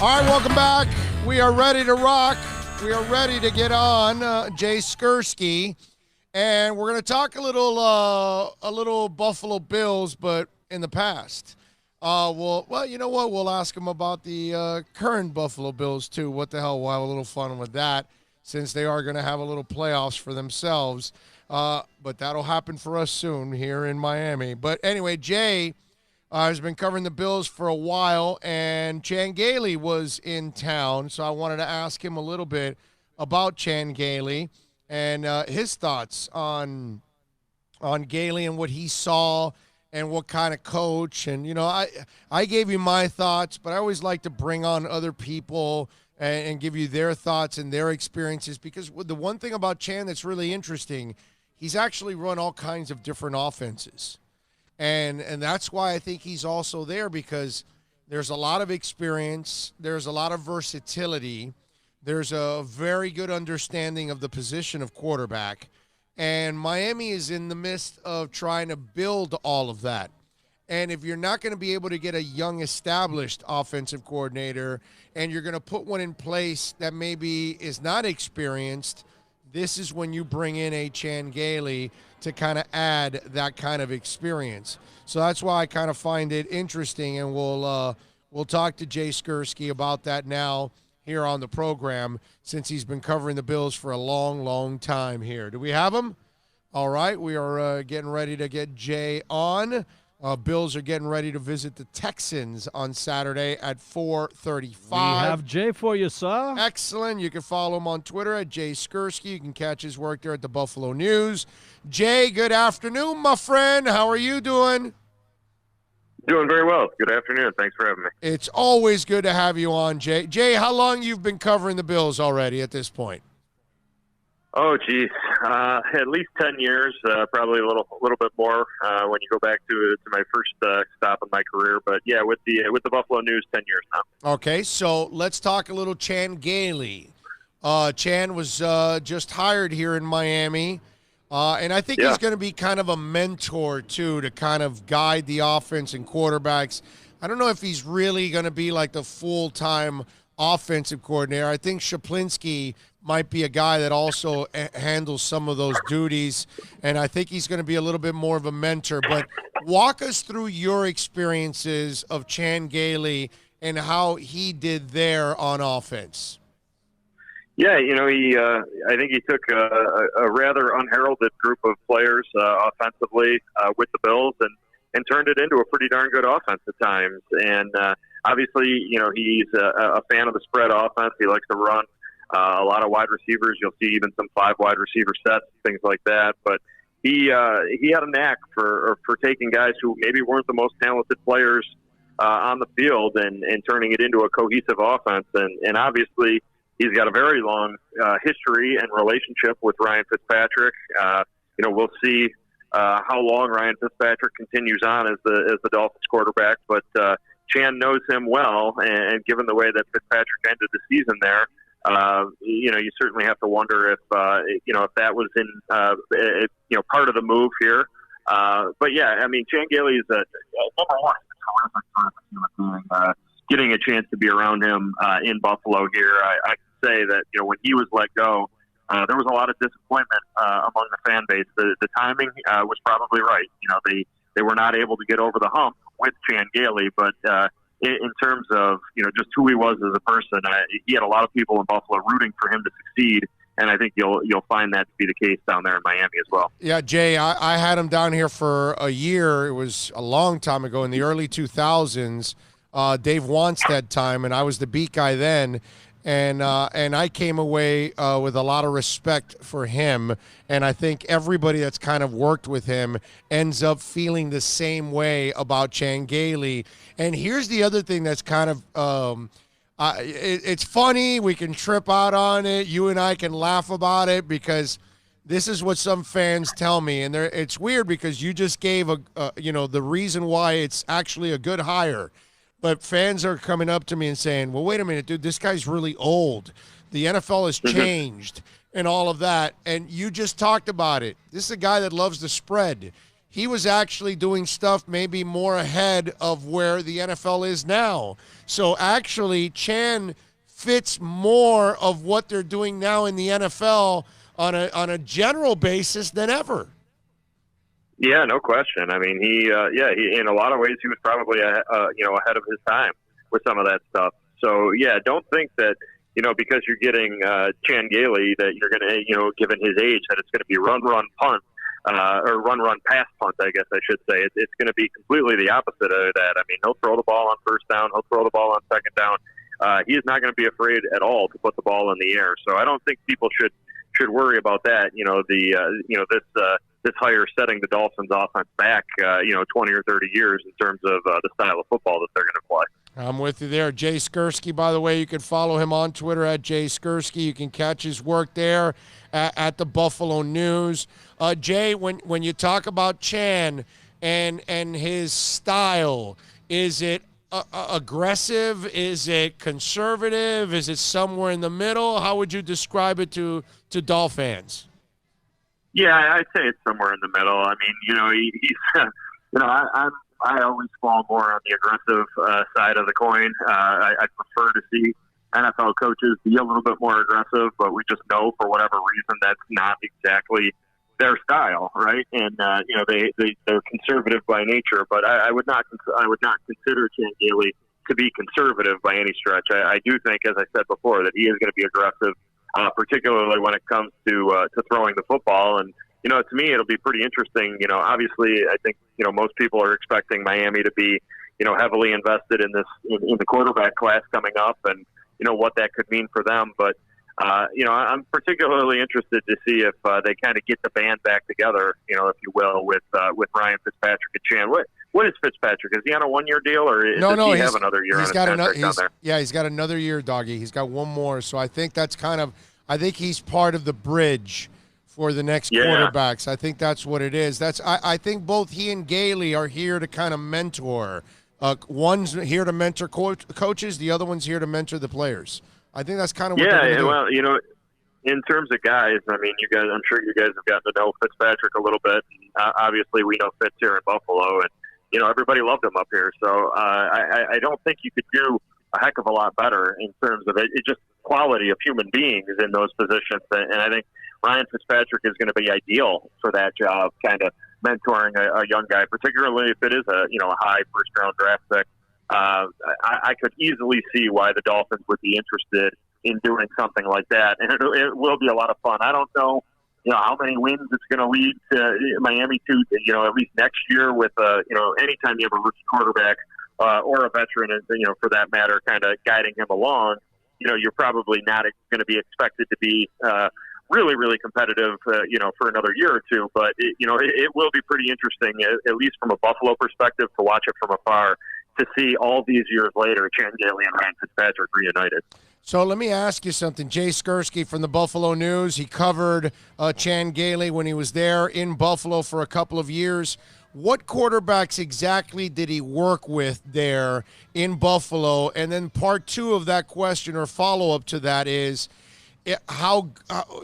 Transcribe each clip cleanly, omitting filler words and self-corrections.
All right, welcome back. We are ready to rock. We are ready to get on Jay Skursky, and we're going to talk a little Buffalo Bills, but in the past. Well, you know what? We'll ask him about the current Buffalo Bills too. What the hell? We'll have a little fun with that, since they are going to have a little playoffs for themselves. But that'll happen for us soon here in Miami. But anyway, Jay has been covering the Bills for a while, and Chan Gailey was in town, so I wanted to ask him a little bit about Chan Gailey and his thoughts on Gailey and what he saw and what kind of coach. And, you know, I gave you my thoughts, but I always like to bring on other people and give you their thoughts and their experiences, because the one thing about Chan that's really interesting, he's actually run all kinds of different offenses. And that's why I think he's also there, because there's a lot of experience, there's a lot of versatility, there's a very good understanding of the position of quarterback, and Miami is in the midst of trying to build all of that. And if you're not going to be able to get a young, established offensive coordinator, and you're going to put one in place that maybe is not experienced, this is when you bring in a Chan Gailey to kind of add that kind of experience. So that's why I kind of find it interesting, and we'll talk to Jay Skursky about that now here on the program, since he's been covering the Bills for a long, long time here. Do we have him? All right, we are getting ready to get Jay on. Bills are getting ready to visit the Texans on Saturday at 4:35. We have Jay for you, sir. Excellent. You can follow him on Twitter at Jay Skursky. You can catch his work there at the Buffalo News. Jay, good afternoon, my friend. How are you doing? Doing very well. Good afternoon. Thanks for having me. It's always good to have you on, Jay. Jay, how long you've been covering the Bills already at this point? Oh, geez. At least 10 years, probably a little bit more when you go back to my first stop in my career. But, yeah, with the Buffalo News, 10 years now. Okay, so let's talk a little Chan Gailey. Chan was just hired here in Miami, and I think he's going to be kind of a mentor, too, to kind of guide the offense and quarterbacks. I don't know if he's really going to be like the full-time offensive coordinator. I think Shaplinski might be a guy that also handles some of those duties, and I think he's going to be a little bit more of a mentor. But walk us through your experiences of Chan Gailey and how he did there on offense. Yeah, you know, I think he took a rather unheralded group of players offensively with the Bills and turned it into a pretty darn good offense at times. And obviously, you know, he's a fan of the spread offense. He likes to run a lot of wide receivers. You'll see even some 5 wide receiver sets, things like that. But he had a knack for taking guys who maybe weren't the most talented players on the field and turning it into a cohesive offense. And obviously, he's got a very long history and relationship with Ryan Fitzpatrick. You know, we'll see how long Ryan Fitzpatrick continues on as the Dolphins quarterback. But Chan knows him well, and given the way that Fitzpatrick ended the season there, you know, you certainly have to wonder if that was in part of the move here. But yeah, I mean, Chan Gailey is number one. Getting a chance to be around him in Buffalo here, I can say that, you know, when he was let go, there was a lot of disappointment among the fan base. The timing was probably right. You know, they were not able to get over the hump with Chan Gailey, but in terms of, you know, just who he was as a person, he had a lot of people in Buffalo rooting for him to succeed, and I think you'll find that to be the case down there in Miami as well. Yeah, Jay, I had him down here for a year. It was a long time ago in the early 2000s. Dave Wanstead time, and I was the beat guy then. And I came away with a lot of respect for him, and I think everybody that's kind of worked with him ends up feeling the same way about Chan Gailey. And here's the other thing that's kind of it's funny. We can trip out on it. You and I can laugh about it because this is what some fans tell me, and it's weird because you just gave the reason why it's actually a good hire. But fans are coming up to me and saying, well, wait a minute, dude, this guy's really old. The NFL has changed and all of that. And you just talked about it. This is a guy that loves the spread. he was actually doing stuff maybe more ahead of where the NFL is now. So actually, Chan fits more of what they're doing now in the NFL on a general basis than ever. Yeah, no question. I mean, he in a lot of ways he was probably ahead of his time with some of that stuff. So yeah, don't think that because you're getting Chan Gailey that you're going to given his age that it's going to be run punt or run pass punt. I guess I should say it's going to be completely the opposite of that. I mean, he'll throw the ball on first down, he'll throw the ball on second down. He is not going to be afraid at all to put the ball in the air. So I don't think people should worry about that. This hire setting the Dolphins offense back 20 or 30 years in terms of the style of football that they're going to play. I'm with you there. Jay Skursky, by the way, you can follow him on Twitter at Jay Skursky. You can catch his work there at the Buffalo News. Jay, when you talk about Chan and his style, is it aggressive? Is it conservative? Is it somewhere in the middle? How would you describe it to Dolph fans? Yeah, I'd say it's somewhere in the middle. I mean, he's I always fall more on the aggressive side of the coin. I prefer to see NFL coaches be a little bit more aggressive, but we just know for whatever reason that's not exactly their style, right? And they're conservative by nature, but I would not consider Chan Gailey to be conservative by any stretch. I do think, as I said before, that he is going to be aggressive, particularly when it comes to throwing the football. And to me, it'll be pretty interesting. Obviously, I think most people are expecting Miami to be heavily invested in the quarterback class coming up, and what that could mean for them. But I'm particularly interested to see if they kind of get the band back together, if you will, with Ryan Fitzpatrick and Chan. What is Fitzpatrick? Is he on a 1-year deal, or does he have another year on his contract down there? Yeah, he's got another year, doggy. He's got one more. So I think that's I think he's part of the bridge for the next quarterbacks. I think that's what it is. I think both he and Gailey are here to kind of mentor. One's here to mentor coaches. The other one's here to mentor the players. I think that's kind of what they're doing. Well, in terms of guys, I mean, I'm sure you guys have gotten to know Fitzpatrick a little bit. Obviously, we know Fitz here in Buffalo, and everybody loved him up here. So I don't think you could do a heck of a lot better in terms of it just quality of human beings in those positions. And I think Ryan Fitzpatrick is going to be ideal for that job, kind of mentoring a young guy, particularly if it is a high first-round draft pick. I could easily see why the Dolphins would be interested in doing something like that, and it will be a lot of fun. I don't know, how many wins it's going to lead to Miami to, at least next year with, anytime you have a rookie quarterback or a veteran, for that matter, kind of guiding him along, you're probably not going to be expected to be really, really competitive, for another year or two. But, it will be pretty interesting, at least from a Buffalo perspective, to watch it from afar, to see all these years later Chan Gailey and Ryan Fitzpatrick reunited. So let me ask you something. Jay Skursky from the Buffalo News, he covered Chan Gailey when he was there in Buffalo for a couple of years. What quarterbacks exactly did he work with there in Buffalo? And then part two of that question or follow-up to that is how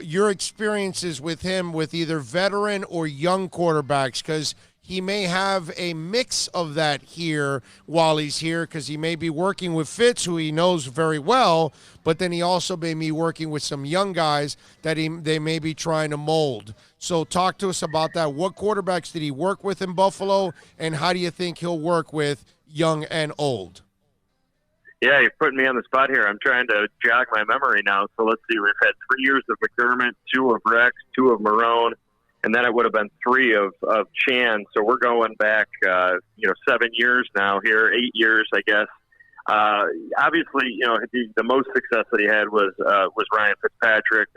your experiences with him with either veteran or young quarterbacks, because he may have a mix of that here while he's here, because he may be working with Fitz, who he knows very well, but then he also may be working with some young guys that they may be trying to mold. So talk to us about that. What quarterbacks did he work with in Buffalo, and how do you think he'll work with young and old? Yeah, you're putting me on the spot here. I'm trying to jog my memory now. So let's see. We've had 3 years of McDermott, 2 of Rex, 2 of Marone, and then it would have been 3 of Chan. So we're going back, 7 years now here, 8 years, I guess. Obviously, the most success that he had was Ryan Fitzpatrick.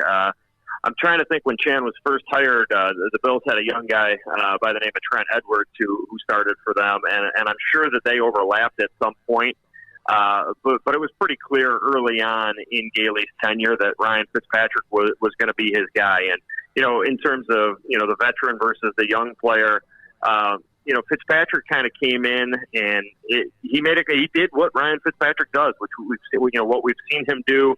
I'm trying to think when Chan was first hired, the Bills had a young guy by the name of Trent Edwards who started for them, and I'm sure that they overlapped at some point. But it was pretty clear early on in Gailey's tenure that Ryan Fitzpatrick was going to be his guy. And, in terms of, the veteran versus the young player, Fitzpatrick kind of came in and he did what Ryan Fitzpatrick does, which what we've seen him do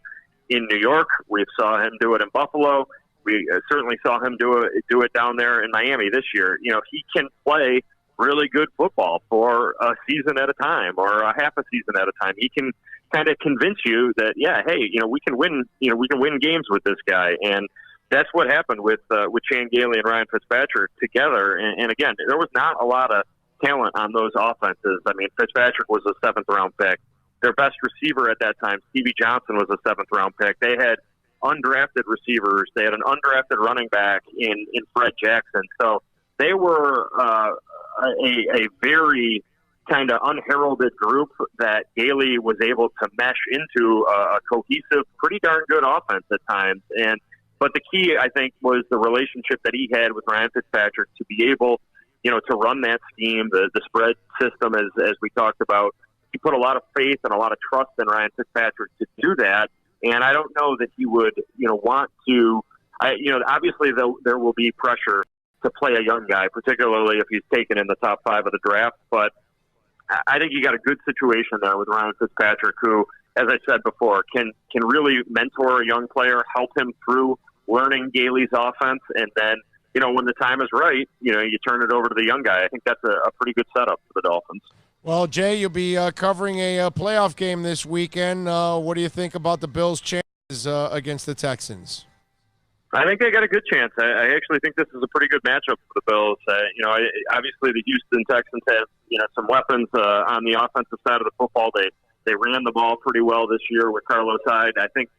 in New York. We saw him do it in Buffalo. We certainly saw him do it down there in Miami this year. He can play really good football for a season at a time or a half a season at a time. He can kind of convince you that, hey, we can win. We can win games with this guy, and that's what happened with Chan Gailey and Ryan Fitzpatrick together. And again, there was not a lot of talent on those offenses. I mean, Fitzpatrick was a 7th-round pick. Their best receiver at that time, Stevie Johnson, was a 7th-round pick. They had undrafted receivers. They had an undrafted running back in Fred Jackson. So they were a very kind of unheralded group that Gailey was able to mesh into a cohesive, pretty darn good offense at times. But the key, I think, was the relationship that he had with Ryan Fitzpatrick to be able, to run that scheme, the spread system, as we talked about. He put a lot of faith and a lot of trust in Ryan Fitzpatrick to do that. And I don't know that he would, want to, obviously there will be pressure to play a young guy, particularly if he's taken in the top 5 of the draft. But I think you got a good situation there with Ryan Fitzpatrick, who, as I said before, can really mentor a young player, help him through learning Gailey's offense, and then, when the time is right, you turn it over to the young guy. I think that's a pretty good setup for the Dolphins. Well, Jay, you'll be covering a playoff game this weekend. What do you think about the Bills' chances against the Texans? I think they got a good chance. I actually think this is a pretty good matchup for the Bills. Obviously the Houston Texans have some weapons on the offensive side of the football. They ran the ball pretty well this year with Carlos Hyde. I think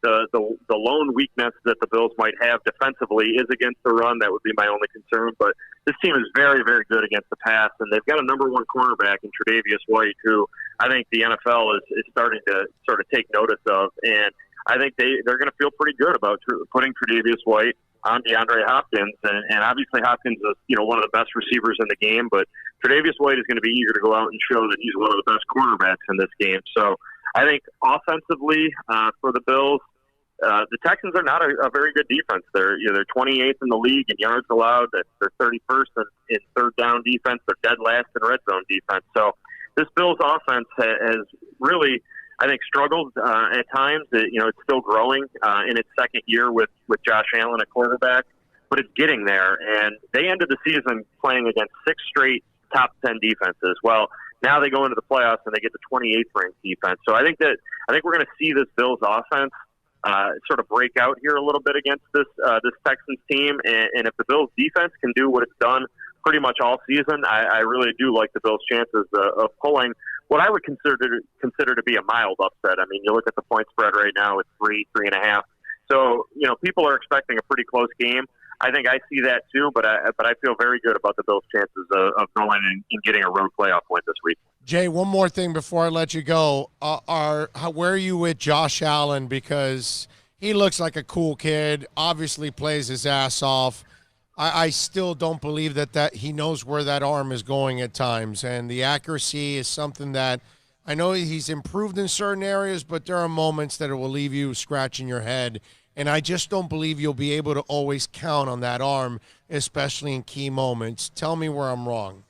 the lone weakness that the Bills might have defensively is against the run. That would be my only concern. But this team is very, very good against the pass, and they've got a number 1 cornerback in Tre'Davious White, who I think the NFL is starting to sort of take notice of. And I think they're going to feel pretty good about putting Tre'Davious White on DeAndre Hopkins. And obviously Hopkins is, one of the best receivers in the game, but Tre'Davious White is going to be eager to go out and show that he's one of the best cornerbacks in this game. So I think offensively for the Bills, the Texans are not a very good defense. They're 28th in the league in yards allowed. They're 31st in third down defense. They're dead last in red zone defense. So this Bills offense has really, I think, struggled at times. It's still growing in its second year with Josh Allen at quarterback, but it's getting there. And they ended the season playing against 6 straight top 10 defenses. Well, now they go into the playoffs and they get the 28th ranked defense. So I think we're going to see this Bills offense sort of break out here a little bit against this Texans team. And if the Bills defense can do what it's done pretty much all season, I really do like the Bills' chances of pulling what I would consider to be a mild upset. I mean, you look at the point spread right now, it's 3.5. So, people are expecting a pretty close game. I think I see that too, but I feel very good about the Bills' chances of going and getting a road playoff win this week. Jay, one more thing before I let you go. Where are you with Josh Allen? Because he looks like a cool kid, obviously plays his ass off. I still don't believe that he knows where that arm is going at times, and the accuracy is something that I know he's improved in certain areas, but there are moments that it will leave you scratching your head, and I just don't believe you'll be able to always count on that arm, especially in key moments. Tell me where I'm wrong.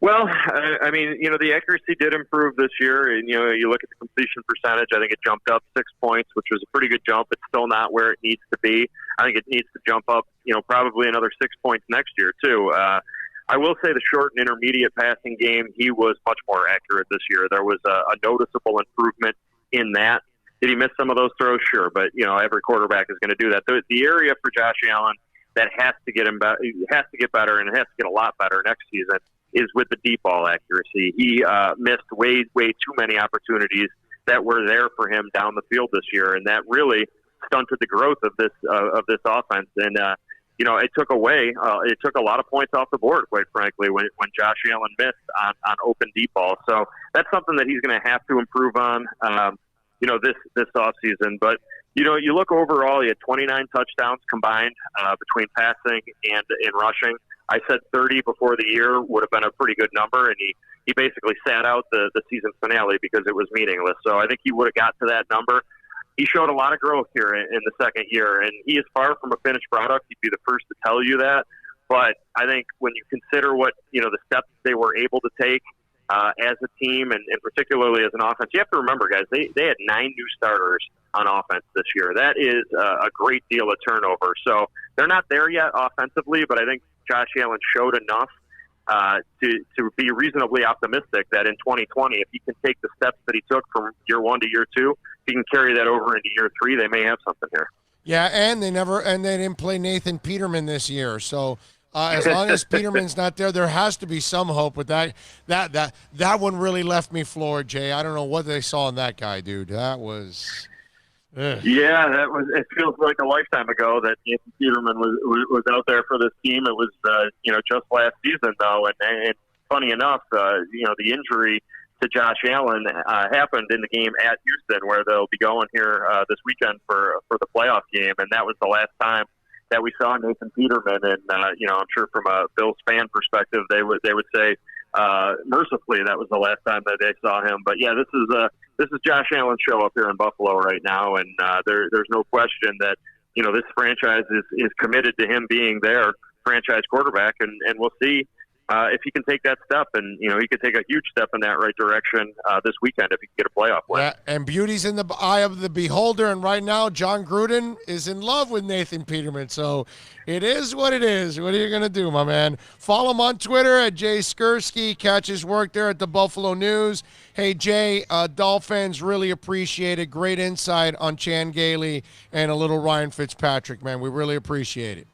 Well, I mean, the accuracy did improve this year, and, you look at the completion percentage, I think it jumped up 6 points, which was a pretty good jump. It's still not where it needs to be. I think it needs to jump up, probably another 6 points next year, too. I will say the short and intermediate passing game, he was much more accurate this year. There was a noticeable improvement in that. Did he miss some of those throws? Sure, but, every quarterback is going to do that. The area for Josh Allen that has to get better, and it has to get a lot better next season, is with the deep ball accuracy. He missed way too many opportunities that were there for him down the field this year, and that really stunted the growth of this offense. And it took a lot of points off the board, quite frankly, when Josh Allen missed on open deep ball. So that's something that he's going to have to improve on, this offseason. But you look overall, he had 29 touchdowns combined between passing and rushing. I said 30 before the year would have been a pretty good number, and he basically sat out the season finale because it was meaningless. So I think he would have got to that number. He showed a lot of growth here in the second year, and he is far from a finished product. He'd be the first to tell you that. But I think when you consider what the steps they were able to take as a team and particularly as an offense. You have to remember, guys, they had 9 new starters on offense this year. That is a great deal of turnover. So they're not there yet offensively, but I think Josh Allen showed enough to be reasonably optimistic that in 2020, if he can take the steps that he took from year 1 to year 2, if he can carry that over into year 3, they may have something here. Yeah, and they didn't play Nathan Peterman this year. So as long as Peterman's not there, there has to be some hope with that. That one really left me floored, Jay. I don't know what they saw in that guy, dude. That was. Yeah, that was. It feels like a lifetime ago that Nathan Peterman was out there for this team. It was just last season though, and funny enough, the injury to Josh Allen happened in the game at Houston, where they'll be going here this weekend for the playoff game, and that was the last time that we saw Nathan Peterman. And I'm sure from a Bills fan perspective, they would say mercifully that was the last time that they saw him. But yeah, this is Josh Allen's show up here in Buffalo right now, and there's no question that this franchise is committed to him being their franchise quarterback, and we'll see if he can take that step, and he could take a huge step in that right direction this weekend if he can get a playoff win. Yeah, and beauty's in the eye of the beholder, and right now John Gruden is in love with Nathan Peterman, so it is what it is. What are you going to do, my man? Follow him on Twitter at Jay Skursky. Catch his work there at the Buffalo News. Hey, Jay, Dolphins really appreciate it. Great insight on Chan Gailey and a little Ryan Fitzpatrick, man. We really appreciate it.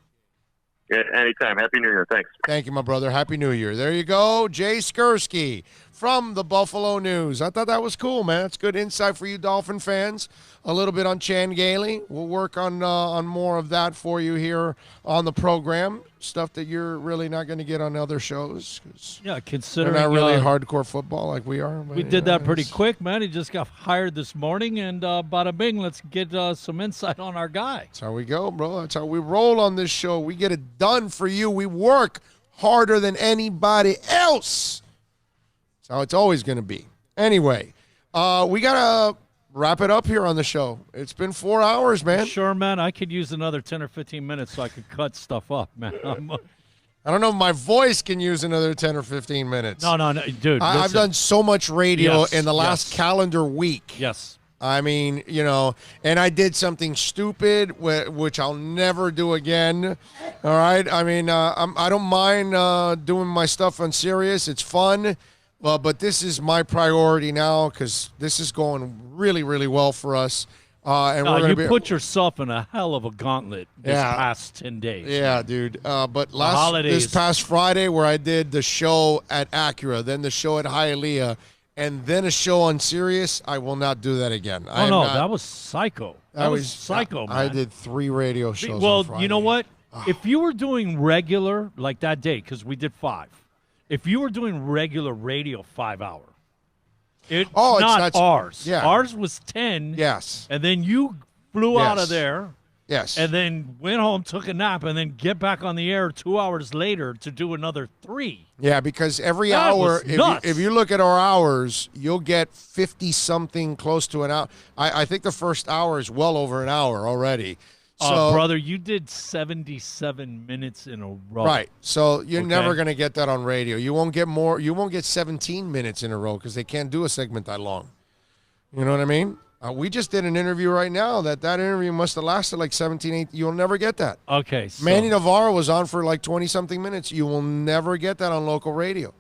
Yeah, anytime. Happy New Year. Thanks. Thank you, my brother. Happy New Year. There you go. Jay Skursky from the Buffalo News. I thought that was cool, man. It's good insight for you Dolphin fans. A little bit on Chan Gailey. We'll work on more of that for you here on the program. Stuff that you're really not going to get on other shows. Yeah, considering they're not really hardcore football like we are. We did that pretty quick, man. He just got hired this morning, and bada bing, let's get some insight on our guy. That's how we go, bro. That's how we roll on this show. We get it done for you. We work harder than anybody else. That's how it's always going to be. Anyway, we got to wrap it up here on the show. It's been 4 hours, man. Sure, man. I could use another 10 or 15 minutes so I could cut stuff up, man. I don't know if my voice can use another 10 or 15 minutes. No, dude. I've done so much radio in the last calendar week. Yes. I mean, and I did something stupid, which I'll never do again. All right? I mean, I don't mind doing my stuff on Sirius. It's fun. But this is my priority now because this is going really, really well for us. And we're you put yourself in a hell of a gauntlet this past 10 days. Yeah, dude. But this past Friday where I did the show at Acura, then the show at Hialeah, and then a show on Sirius, I will not do that again. That was psycho. That was psycho, man. I did 3 radio shows Well, on Friday. you know what? If you were doing regular, like that day, because we did 5, if you were doing regular radio 5 hour, it's not ours. Yeah. Ours was 10. Yes. And then you flew out of there. Yes. And then went home, took a nap, and then get back on the air 2 hours later to do another 3. Yeah, because every hour, if you look at our hours, you'll get 50-something, close to an hour. I think the first hour is well over an hour already. So, brother, you did 77 minutes in a row. Right. So you're never going to get that on radio. You won't get more. You won't get 17 minutes in a row because they can't do a segment that long. You know what I mean? We just did an interview right now that interview must have lasted like 17, 18. You'll never get that. Okay. So. Manny Navarro was on for like 20-something minutes. You will never get that on local radio.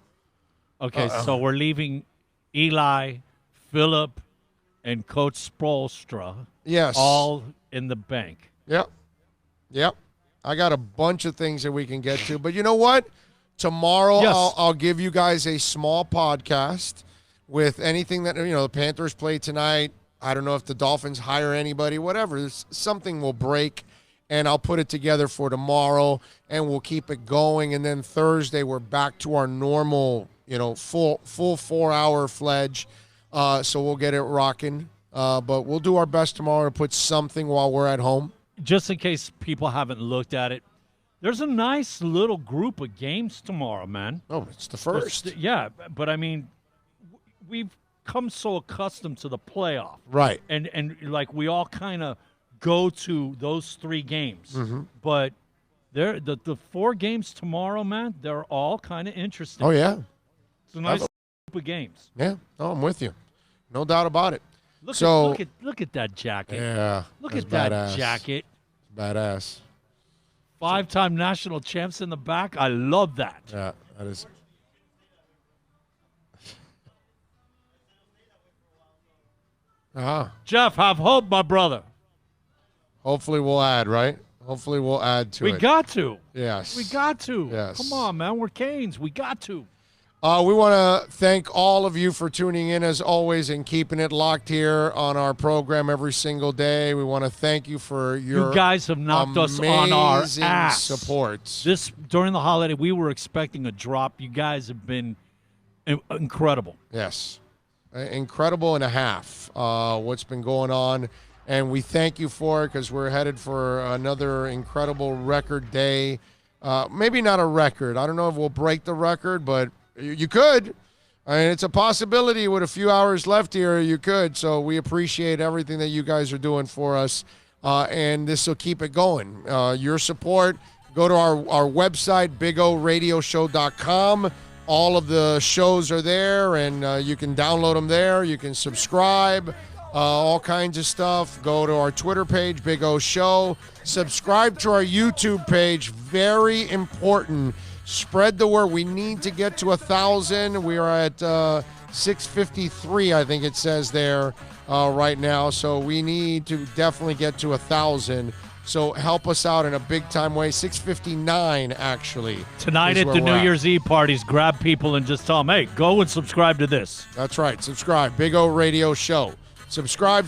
Okay, so we're leaving Eli, Phillip, and Coach Spoelstra all in the bank. Yep. I got a bunch of things that we can get to. But you know what? Tomorrow I'll give you guys a small podcast with anything that, the Panthers play tonight. I don't know if the Dolphins hire anybody, whatever. Something will break, and I'll put it together for tomorrow, and we'll keep it going. And then Thursday we're back to our normal, full 4-hour fledge. So we'll get it rocking. But we'll do our best tomorrow to put something while we're at home. Just in case people haven't looked at it, there's a nice little group of games tomorrow, man. Oh, it's the first. Yeah, but I mean, we've come so accustomed to the playoff. Right. And like we all kind of go to those 3 games. Mm-hmm. But the 4 games tomorrow, man, they're all kind of interesting. Oh, yeah. It's a nice games. Yeah, no, I'm with you. No doubt about it. Look at that jacket. Yeah. Look at that jacket. Badass. 5-time national champs in the back. I love that. Yeah, that is. Jeff, have hope, my brother. Hopefully we'll add, right? Hopefully we'll add to it. We got to. Yes. We got to. Yes. Come on, man. We're Canes. We got to. We want to thank all of you for tuning in, as always, and keeping it locked here on our program every single day. We want to thank you for your You guys have knocked us on our ass. Support. During the holiday, we were expecting a drop. You guys have been incredible. Yes. Incredible and a half what's been going on. And we thank you for it because we're headed for another incredible record day. Maybe not a record. I don't know if we'll break the record, but you could. I mean, it's a possibility with a few hours left here. You could. So we appreciate everything that you guys are doing for us. And this will keep it going. Your support, go to our website, BigORadioshow.com. All of the shows are there, and you can download them there. You can subscribe. All kinds of stuff. Go to our Twitter page, Big O Show. Subscribe to our YouTube page. Very important. Spread the word. We need to get to 1,000. We are at 653, I think it says there right now. So we need to definitely get to 1,000. So help us out in a big-time way. 659, actually. Tonight at the New Year's Eve parties, grab people and just tell them, hey, go and subscribe to this. That's right. Subscribe. Big O Radio Show. Subscribe.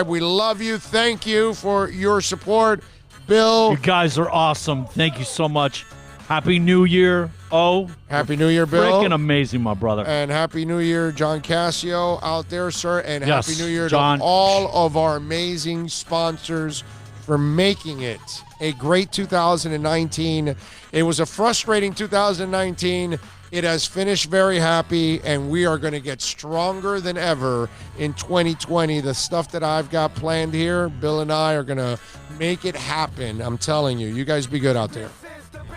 We love you. Thank you for your support. Bill. You guys are awesome. Thank you so much. Happy New Year. Happy New Year, Bill. Freaking amazing, my brother. And Happy New Year, John Cassio out there, sir. And yes, Happy New Year John. to all of our amazing sponsors for making it a great 2019. It was a frustrating 2019. It has finished very happy, and we are going to get stronger than ever in 2020. The stuff that I've got planned here, Bill and I are going to make it happen. I'm telling you. You guys be good out there.